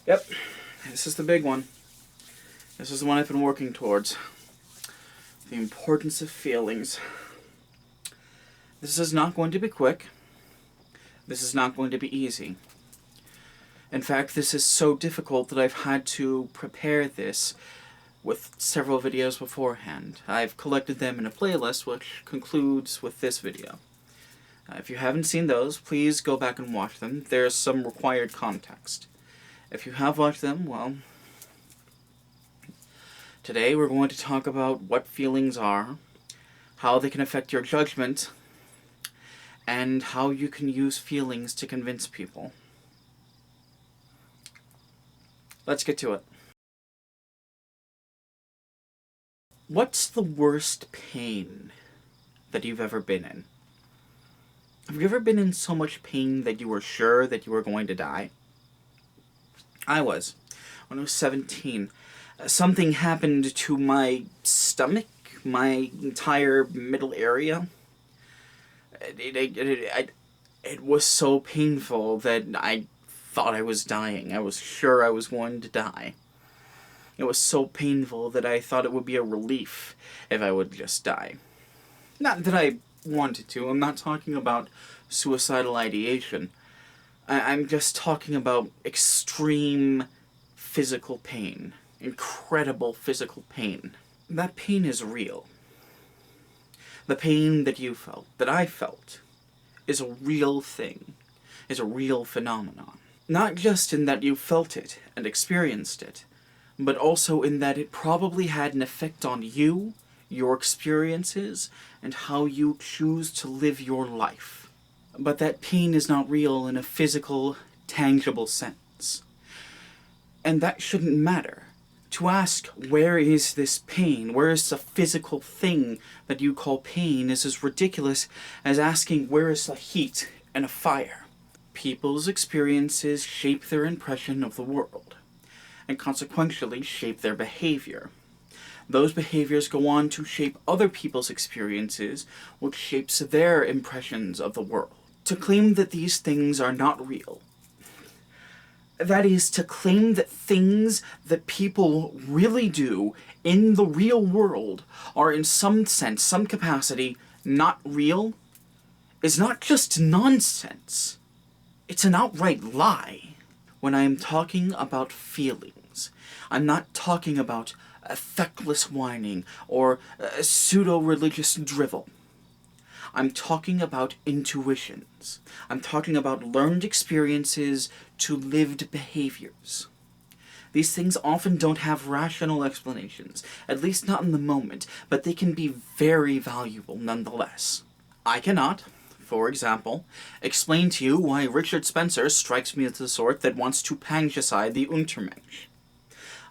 Yep, this is the big one. This is the one I've been working towards. The importance of feelings. This is not going to be quick. This is not going to be easy. In fact, this is so difficult that I've had to prepare this with several videos beforehand. I've collected them in a playlist which concludes with this video. If you haven't seen those, please go back and watch them. There's some required context. If you have watched them, well, today we're going to talk about what feelings are, how they can affect your judgment, and how you can use feelings to convince people. Let's get to it. What's the worst pain that you've ever been in? Have you ever been in so much pain that you were sure that you were going to die? I was. When I was 17, something happened to my stomach, my entire middle area. It was so painful that I thought I was dying. I was sure I was going to die. It was so painful that I thought it would be a relief if I would just die. Not that I wanted to. I'm not talking about suicidal ideation. I'm just talking about extreme physical pain. Incredible physical pain. That pain is real. The pain that you felt, that I felt, is a real thing. Is a real phenomenon. Not just in that you felt it and experienced it, but also in that it probably had an effect on you, your experiences, and how you choose to live your life. But that pain is not real in a physical, tangible sense. And that shouldn't matter. To ask, where is this pain? Where is the physical thing that you call pain is as ridiculous as asking, where is the heat in a fire? People's experiences shape their impression of the world, and consequentially shape their behavior. Those behaviors go on to shape other people's experiences, which shapes their impressions of the world. To claim that these things are not real, that is, to claim that things that people really do in the real world are in some sense, some capacity, not real, is not just nonsense. It's an outright lie. When I am talking about feelings, I'm not talking about affectless whining or pseudo-religious drivel. I'm talking about intuitions. I'm talking about learned experiences to lived behaviors. These things often don't have rational explanations, at least not in the moment, but they can be very valuable nonetheless. I cannot, for example, explain to you why Richard Spencer strikes me as the sort that wants to pangicide the Untermensch.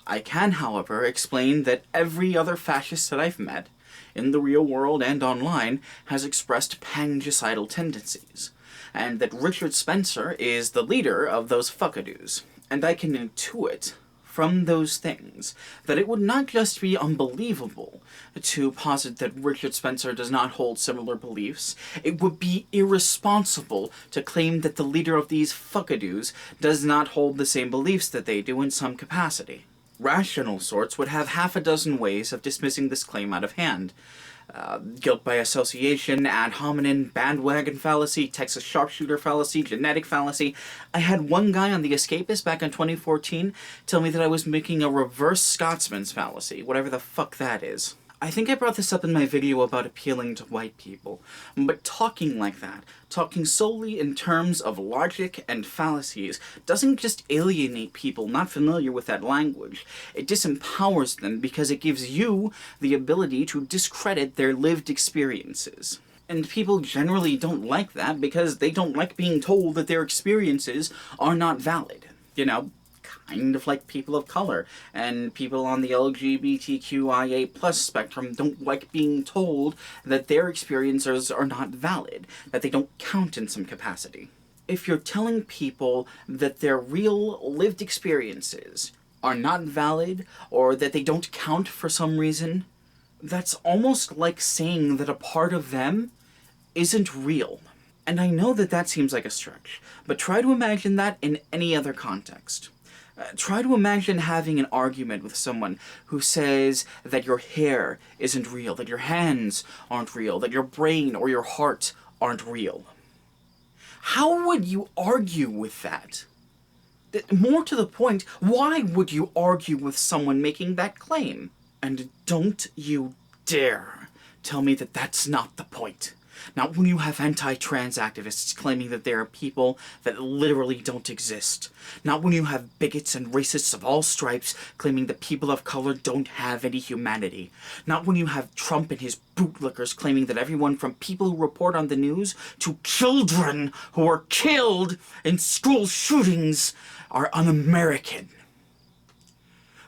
I can, however, explain that every other fascist that I've met, in the real world and online, has expressed pangicidal tendencies, and that Richard Spencer is the leader of those fuckadoos. And I can intuit from those things that it would not just be unbelievable to posit that Richard Spencer does not hold similar beliefs, it would be irresponsible to claim that the leader of these fuckadoos does not hold the same beliefs that they do in some capacity. Rational sorts would have half a dozen ways of dismissing this claim out of hand. Guilt by association, ad hominem, bandwagon fallacy, Texas sharpshooter fallacy, genetic fallacy. I had one guy on The Escapist back in 2014 tell me that I was making a reverse Scotsman's fallacy, whatever the fuck that is. I think I brought this up in my video about appealing to white people, but talking like that, talking solely in terms of logic and fallacies, doesn't just alienate people not familiar with that language. It disempowers them because it gives you the ability to discredit their lived experiences. And people generally don't like that because they don't like being told that their experiences are not valid. You know, kind of like people of color, and people on the LGBTQIA+ spectrum don't like being told that their experiences are not valid, that they don't count in some capacity. If you're telling people that their real lived experiences are not valid, or that they don't count for some reason, that's almost like saying that a part of them isn't real. And I know that that seems like a stretch, but try to imagine that in any other context. Try to imagine having an argument with someone who says that your hair isn't real, that your hands aren't real, that your brain or your heart aren't real. How would you argue with that? More to the point, why would you argue with someone making that claim? And don't you dare tell me that that's not the point. Not when you have anti-trans activists claiming that there are people that literally don't exist. Not when you have bigots and racists of all stripes claiming that people of color don't have any humanity. Not when you have Trump and his bootlickers claiming that everyone from people who report on the news to children who are killed in school shootings are un-American.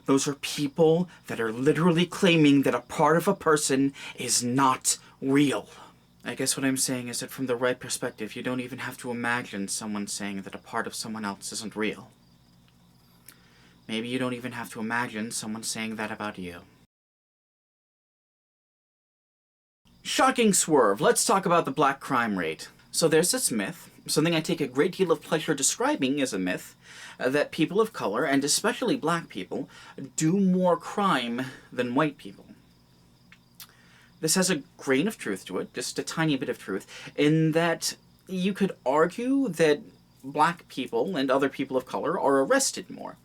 Those are people that are literally claiming that a part of a person is not real. I guess what I'm saying is that from the right perspective, you don't even have to imagine someone saying that a part of someone else isn't real. Maybe you don't even have to imagine someone saying that about you. Shocking swerve. Let's talk about the black crime rate. So there's this myth, something I take a great deal of pleasure describing as a myth, that people of color, and especially black people, do more crime than white people. This has a grain of truth to it, just a tiny bit of truth, in that you could argue that black people and other people of color are arrested more.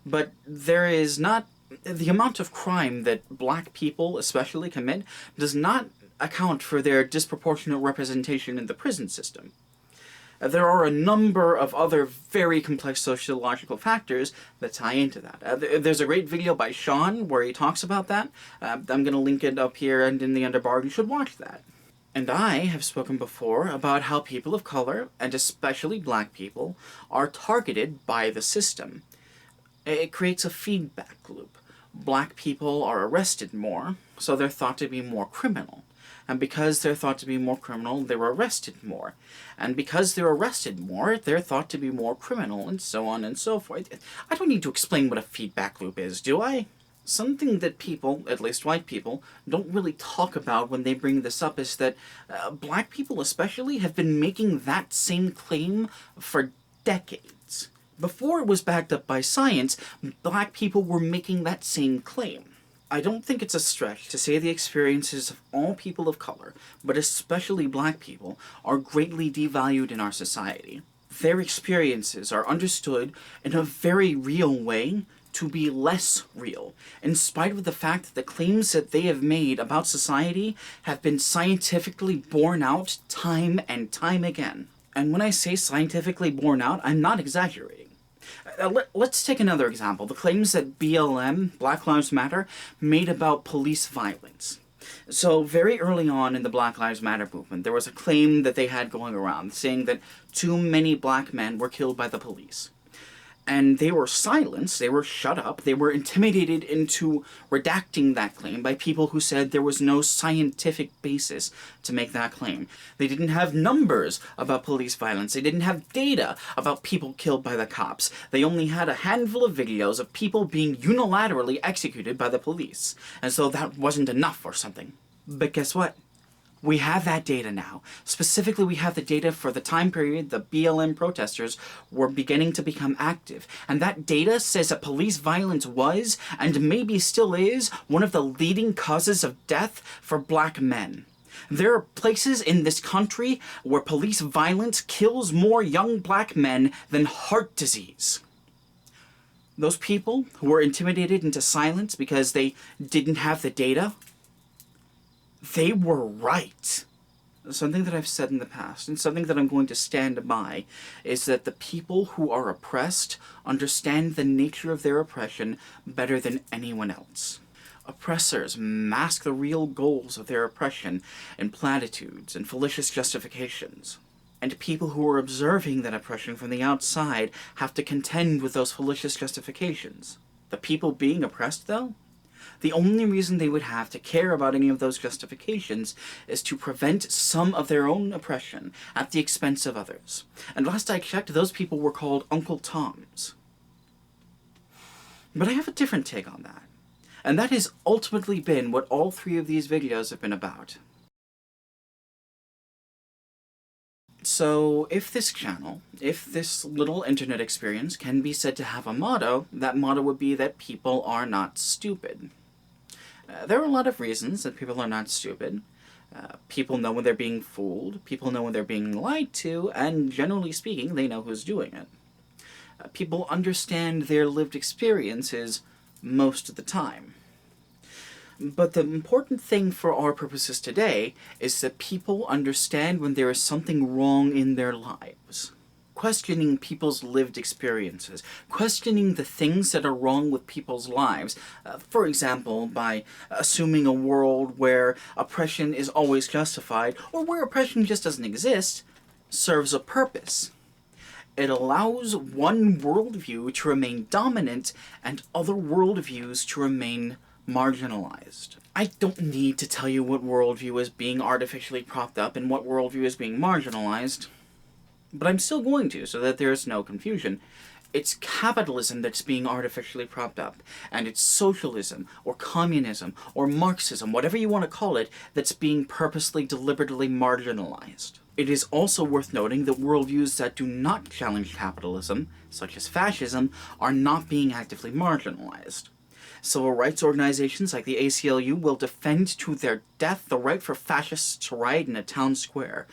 But there is not... the amount of crime that black people especially commit does not account for their disproportionate representation in the prison system. There are a number of other very complex sociological factors that tie into that. There's a great video by Shaun where he talks about that. I'm going to link it up here and in the underbar. You should watch that. And I have spoken before about how people of color, and especially black people, are targeted by the system. It creates a feedback loop. Black people are arrested more, so they're thought to be more criminal. And because they're thought to be more criminal, they're arrested more. And because they're arrested more, they're thought to be more criminal, and so on and so forth. I don't need to explain what a feedback loop is, do I? Something that people, at least white people, don't really talk about when they bring this up is that black people especially have been making that same claim for decades. Before it was backed up by science, black people were making that same claim. I don't think it's a stretch to say the experiences of all people of color, but especially black people, are greatly devalued in our society. Their experiences are understood in a very real way to be less real, in spite of the fact that the claims that they have made about society have been scientifically borne out time and time again. And when I say scientifically borne out, I'm not exaggerating. Let's take another example. The claims that BLM, Black Lives Matter, made about police violence. So very early on in the Black Lives Matter movement, there was a claim that they had going around saying that too many black men were killed by the police. And they were silenced, they were shut up, they were intimidated into redacting that claim by people who said there was no scientific basis to make that claim. They didn't have numbers about police violence, they didn't have data about people killed by the cops. They only had a handful of videos of people being unilaterally executed by the police. And so that wasn't enough or something. But guess what? We have that data now. Specifically, we have the data for the time period the BLM protesters were beginning to become active. And that data says that police violence was, and maybe still is, one of the leading causes of death for black men. There are places in this country where police violence kills more young black men than heart disease. Those people who were intimidated into silence because they didn't have the data, they were right. Something that I've said in the past, and something that I'm going to stand by, is that the people who are oppressed understand the nature of their oppression better than anyone else. Oppressors mask the real goals of their oppression in platitudes and fallacious justifications. And people who are observing that oppression from the outside have to contend with those fallacious justifications. The people being oppressed, though? The only reason they would have to care about any of those justifications is to prevent some of their own oppression at the expense of others. And last I checked, those people were called Uncle Toms. But I have a different take on that. And that has ultimately been what all three of these videos have been about. So, if this channel, if this little internet experience can be said to have a motto, that motto would be that people are not stupid. There are a lot of reasons that people are not stupid. People know when they're being fooled, people know when they're being lied to, and generally speaking, they know who's doing it. People understand their lived experiences most of the time. But the important thing for our purposes today is that people understand when there is something wrong in their lives. Questioning people's lived experiences, questioning the things that are wrong with people's lives, for example, by assuming a world where oppression is always justified, or where oppression just doesn't exist, serves a purpose. It allows one worldview to remain dominant and other worldviews to remain marginalized. I don't need to tell you what worldview is being artificially propped up and what worldview is being marginalized, but I'm still going to, so that there's no confusion. It's capitalism that's being artificially propped up, and it's socialism, or communism, or Marxism, whatever you want to call it, that's being purposely, deliberately marginalized. It is also worth noting that worldviews that do not challenge capitalism, such as fascism, are not being actively marginalized. Civil rights organizations like the ACLU will defend to their death the right for fascists to riot in a town square.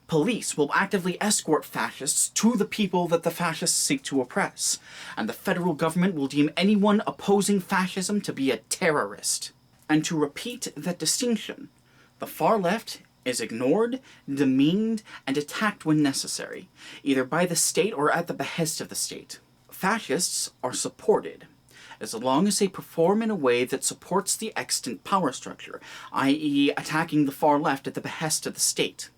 Police will actively escort fascists to the people that the fascists seek to oppress. And the federal government will deem anyone opposing fascism to be a terrorist. And to repeat that distinction, the far left is ignored, demeaned, and attacked when necessary, either by the state or at the behest of the state. Fascists are supported, as long as they perform in a way that supports the extant power structure, i.e. attacking the far left at the behest of the state.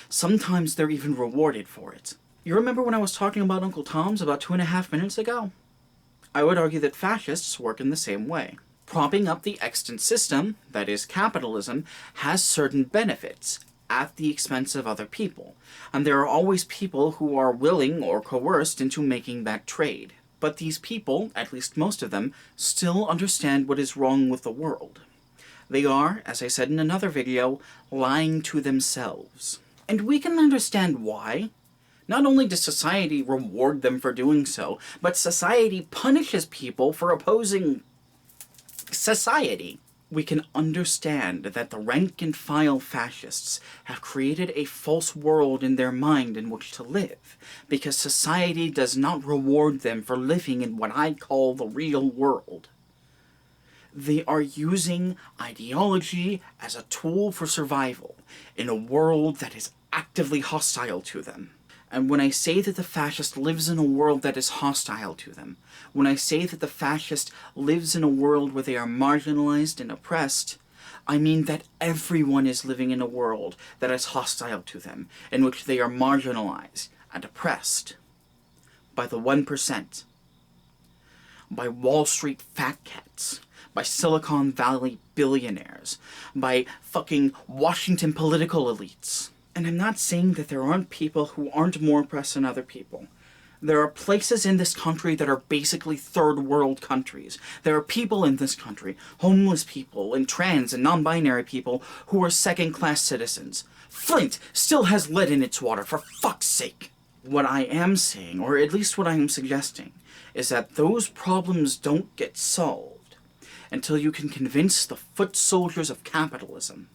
Sometimes they're even rewarded for it. You remember when I was talking about Uncle Tom's about 2.5 minutes ago? I would argue that fascists work in the same way. Propping up the extant system, that is capitalism, has certain benefits at the expense of other people, and there are always people who are willing or coerced into making that trade. But these people, at least most of them, still understand what is wrong with the world. They are, as I said in another video, lying to themselves. And we can understand why. Not only does society reward them for doing so, but society punishes people for opposing society. We can understand that the rank-and-file fascists have created a false world in their mind in which to live, because society does not reward them for living in what I call the real world. They are using ideology as a tool for survival in a world that is actively hostile to them. And when I say that the fascist lives in a world that is hostile to them, when I say that the fascist lives in a world where they are marginalized and oppressed, I mean that everyone is living in a world that is hostile to them, in which they are marginalized and oppressed by the 1%, by Wall Street fat cats, by Silicon Valley billionaires, by fucking Washington political elites. And I'm not saying that there aren't people who aren't more oppressed than other people. There are places in this country that are basically third world countries. There are people in this country, homeless people, and trans and non-binary people, who are second-class citizens. Flint still has lead in its water, for fuck's sake! What I am saying, or at least what I am suggesting, is that those problems don't get solved until you can convince the foot soldiers of capitalism,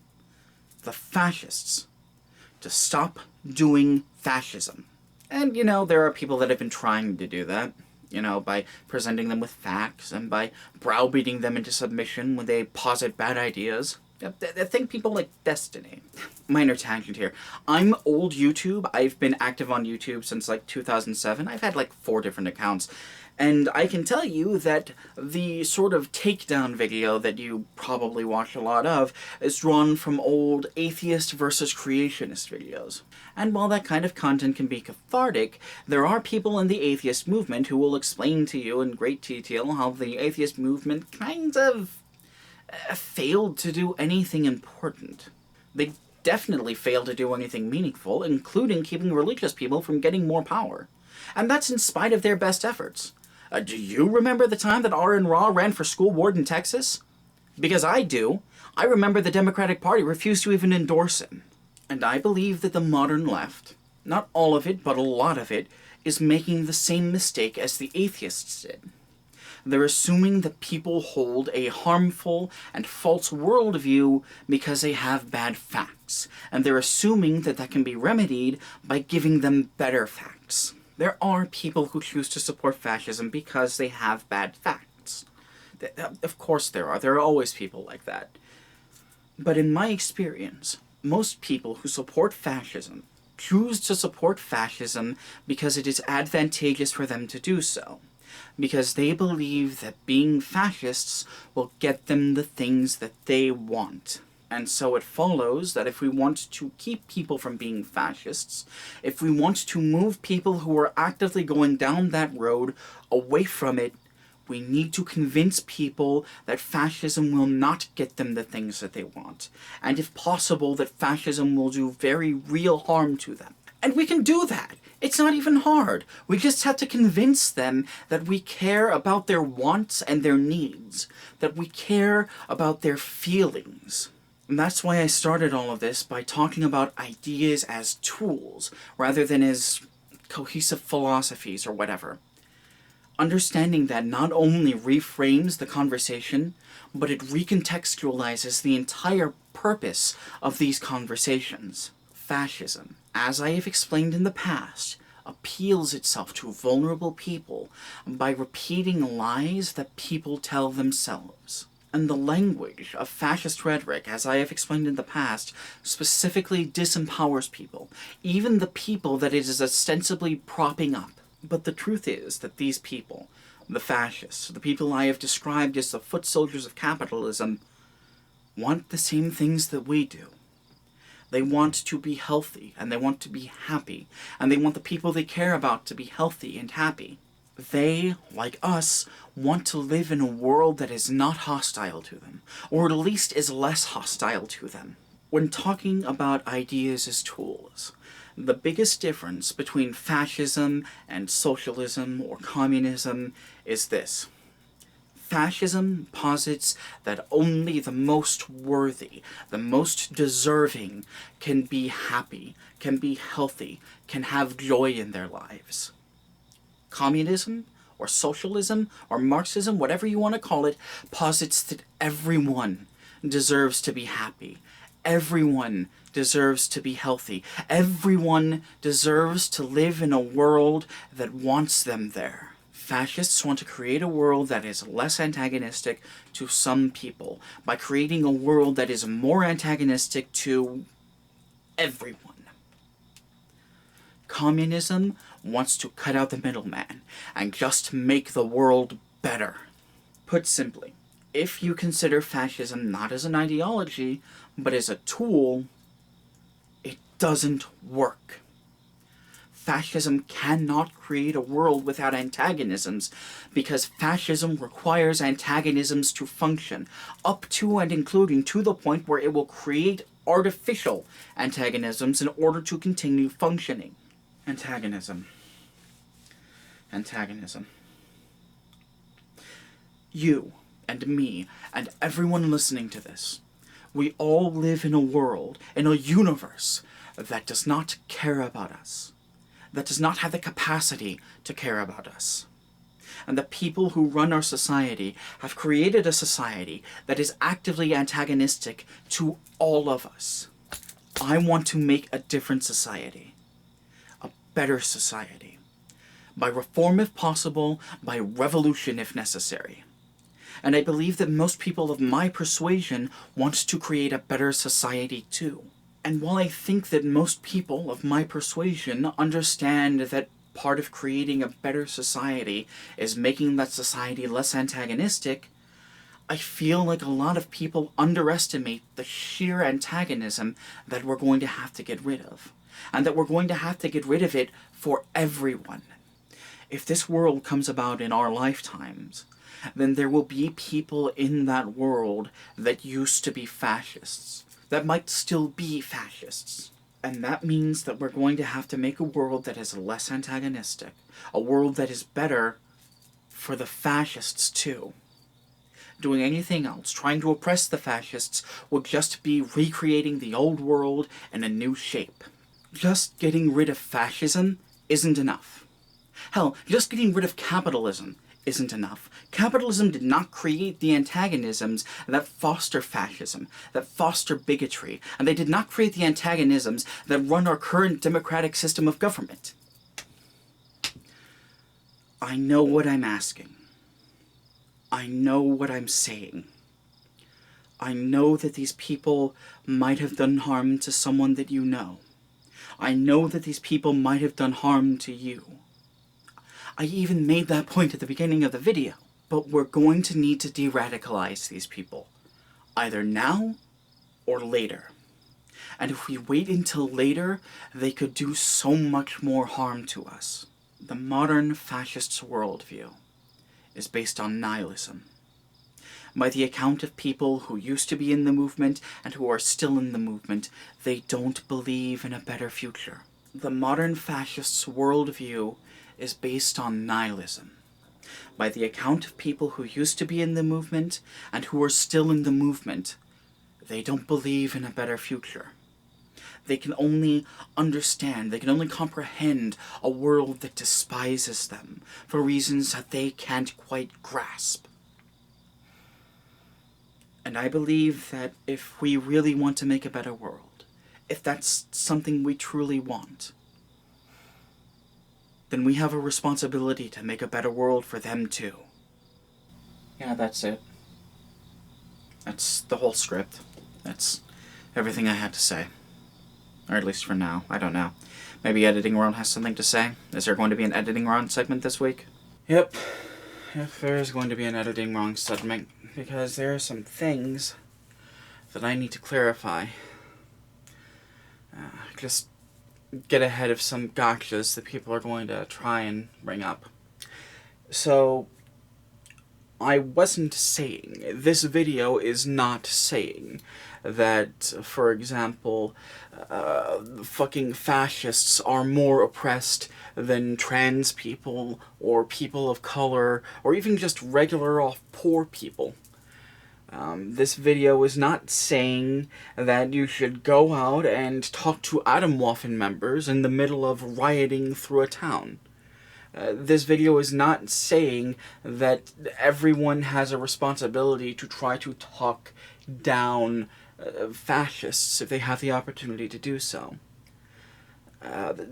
the fascists, to stop doing fascism. And, you know, there are people that have been trying to do that, you know, by presenting them with facts and by browbeating them into submission when they posit bad ideas. I think people like Destiny. Minor tangent here. I'm old YouTube. I've been active on YouTube since like 2007. I've had like 4 different accounts. And I can tell you that the sort of takedown video that you probably watch a lot of is drawn from old atheist versus creationist videos. And while that kind of content can be cathartic, there are people in the atheist movement who will explain to you in great detail how the atheist movement kind of failed to do anything important. They definitely failed to do anything meaningful, including keeping religious people from getting more power. And that's in spite of their best efforts. Do you remember the time that Aronra ran for school board in Texas? Because I do. I remember the Democratic Party refused to even endorse him. And I believe that the modern left, not all of it, but a lot of it, is making the same mistake as the atheists did. They're assuming that people hold a harmful and false worldview because they have bad facts, and they're assuming that that can be remedied by giving them better facts. There are people who choose to support fascism because they have bad facts. Of course there are. There are always people like that. But in my experience, most people who support fascism choose to support fascism because it is advantageous for them to do so. Because they believe that being fascists will get them the things that they want. And so it follows that if we want to keep people from being fascists, if we want to move people who are actively going down that road away from it, we need to convince people that fascism will not get them the things that they want. And if possible, that fascism will do very real harm to them. And we can do that. It's not even hard. We just have to convince them that we care about their wants and their needs, that we care about their feelings. And that's why I started all of this by talking about ideas as tools, rather than as cohesive philosophies or whatever. Understanding that not only reframes the conversation, but it recontextualizes the entire purpose of these conversations. Fascism, as I have explained in the past, appeals itself to vulnerable people by repeating lies that people tell themselves. And the language of fascist rhetoric, as I have explained in the past, specifically disempowers people, even the people that it is ostensibly propping up. But the truth is that these people, the fascists, the people I have described as the foot soldiers of capitalism, want the same things that we do. They want to be healthy, and they want to be happy, and they want the people they care about to be healthy and happy. They, like us, want to live in a world that is not hostile to them, or at least is less hostile to them. When talking about ideas as tools, the biggest difference between fascism and socialism or communism is this. Fascism posits that only the most worthy, the most deserving, can be happy, can be healthy, can have joy in their lives. Communism, or socialism, or Marxism, whatever you want to call it, posits that everyone deserves to be happy. Everyone deserves to be healthy. Everyone deserves to live in a world that wants them there. Fascists want to create a world that is less antagonistic to some people by creating a world that is more antagonistic to everyone. Communism wants to cut out the middleman and just make the world better. Put simply, if you consider fascism not as an ideology, but as a tool, it doesn't work. Fascism cannot create a world without antagonisms, because fascism requires antagonisms to function, up to and including to the point where it will create artificial antagonisms in order to continue functioning. Antagonism. You and me and everyone listening to this, we all live in a world, in a universe, that does not care about us, that does not have the capacity to care about us. And the people who run our society have created a society that is actively antagonistic to all of us. I want to make a different society, a better society, by reform if possible, by revolution if necessary. And I believe that most people of my persuasion want to create a better society too. And while I think that most people of my persuasion understand that part of creating a better society is making that society less antagonistic, I feel like a lot of people underestimate the sheer antagonism that we're going to have to get rid of. And that we're going to have to get rid of it for everyone. If this world comes about in our lifetimes, then there will be people in that world that used to be fascists, that might still be fascists. And that means that we're going to have to make a world that is less antagonistic, a world that is better for the fascists too. Doing anything else, trying to oppress the fascists, will just be recreating the old world in a new shape. just getting rid of fascism isn't enough. Hell, just getting rid of capitalism isn't enough. Capitalism did not create the antagonisms that foster fascism, that foster bigotry, and they did not create the antagonisms that run our current democratic system of government. I know what I'm asking. I know what I'm saying. I know that these people might have done harm to someone that you know. I know that these people might have done harm to you. I even made that point at the beginning of the video. But we're going to need to de-radicalize these people, either now or later. And if we wait until later, they could do so much more harm to us. The modern fascist's worldview is based on nihilism. By the account of people who used to be in the movement and who are still in the movement, they don't believe in a better future. The modern fascist's worldview is based on nihilism. By the account of people who used to be in the movement and who are still in the movement, they don't believe in a better future. They can only understand, they can only comprehend a world that despises them for reasons that they can't quite grasp. And I believe that if we really want to make a better world, if that's something we truly want, then we have a responsibility to make a better world for them too. Yeah, that's it. That's the whole script. That's everything I had to say. Or at least for now. I don't know. Maybe Editing Ron has something to say? Is there going to be an Editing Ron segment this week? Yep. If there is going to be an Editing Ron segment, because there are some things that I need to clarify. Just get ahead of some gotchas that people are going to try and bring up. So, I wasn't saying, this video is not saying that, for example, fucking fascists are more oppressed than trans people, or people of color, or even just regular poor people. This video is not saying that you should go out and talk to Atomwaffen members in the middle of rioting through a town. This video is not saying that everyone has a responsibility to try to talk down fascists if they have the opportunity to do so.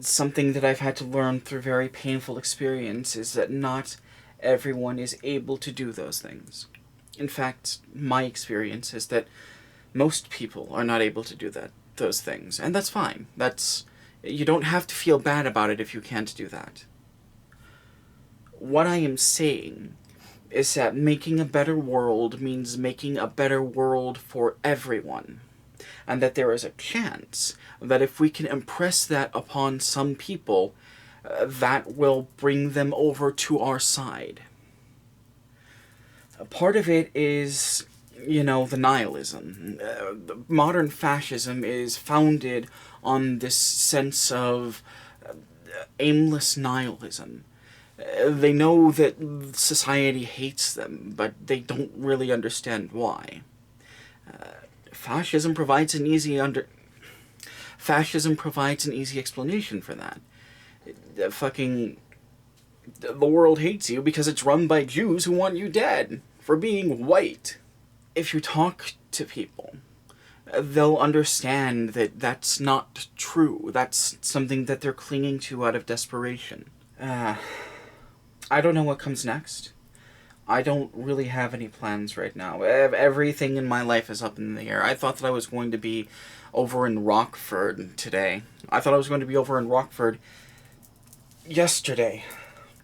Something that I've had to learn through very painful experience is that not everyone is able to do those things. In fact, my experience is that most people are not able to do those things, and that's fine. You don't have to feel bad about it if you can't do that. What I am saying is that making a better world means making a better world for everyone, and that there is a chance that if we can impress that upon some people, that will bring them over to our side. Part of it is, the nihilism. Modern fascism is founded on this sense of aimless nihilism. They know that society hates them, but they don't really understand why. Fascism provides an easy explanation for that. The world hates you because it's run by Jews who want you dead for being white. If you talk to people, they'll understand that that's not true. That's something that they're clinging to out of desperation. I don't know what comes next. I don't really have any plans right now. Everything in my life is up in the air. I thought that I was going to be over in Rockford today. I thought I was going to be over in Rockford yesterday.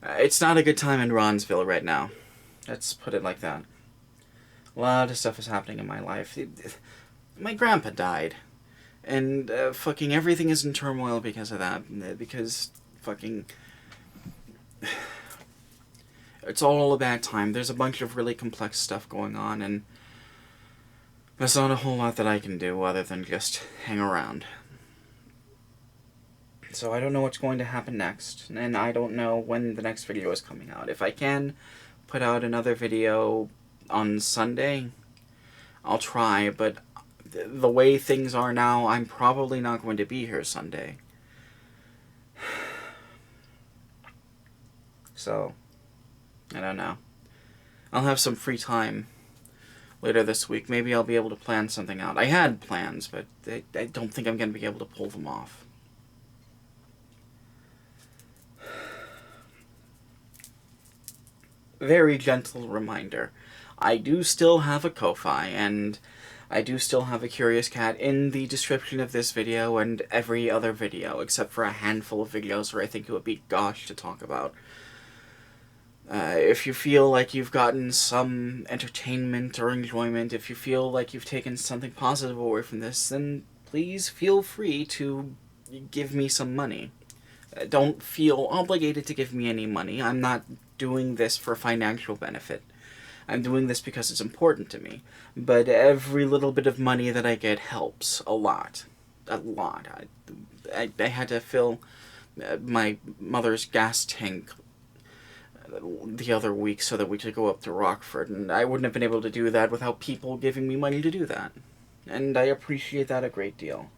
It's not a good time in Ronsville right now. Let's put it like that. A lot of stuff is happening in my life. My grandpa died. And fucking everything is in turmoil because of that. Because fucking... It's all a bad time. There's a bunch of really complex stuff going on, and there's not a whole lot that I can do other than just hang around. So I don't know what's going to happen next, and I don't know when the next video is coming out. If I can put out another video on Sunday, I'll try, but the way things are now, I'm probably not going to be here Sunday. So, I don't know. I'll have some free time later this week. Maybe I'll be able to plan something out. I had plans, but I don't think I'm going to be able to pull them off. Very gentle reminder. I do still have a Ko-Fi, and I do still have a Curious Cat in the description of this video and every other video, except for a handful of videos where I think it would be gosh to talk about. If you feel like you've gotten some entertainment or enjoyment, if you feel like you've taken something positive away from this, then please feel free to give me some money. Don't feel obligated to give me any money. I'm not doing this for financial benefit. I'm doing this because it's important to me. But every little bit of money that I get helps a lot. A lot. I had to fill my mother's gas tank the other week so that we could go up to Rockford, and I wouldn't have been able to do that without people giving me money to do that. And I appreciate that a great deal.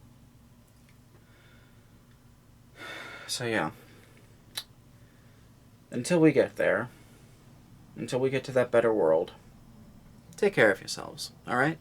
So yeah. Until we get there, until we get to that better world, take care of yourselves, alright?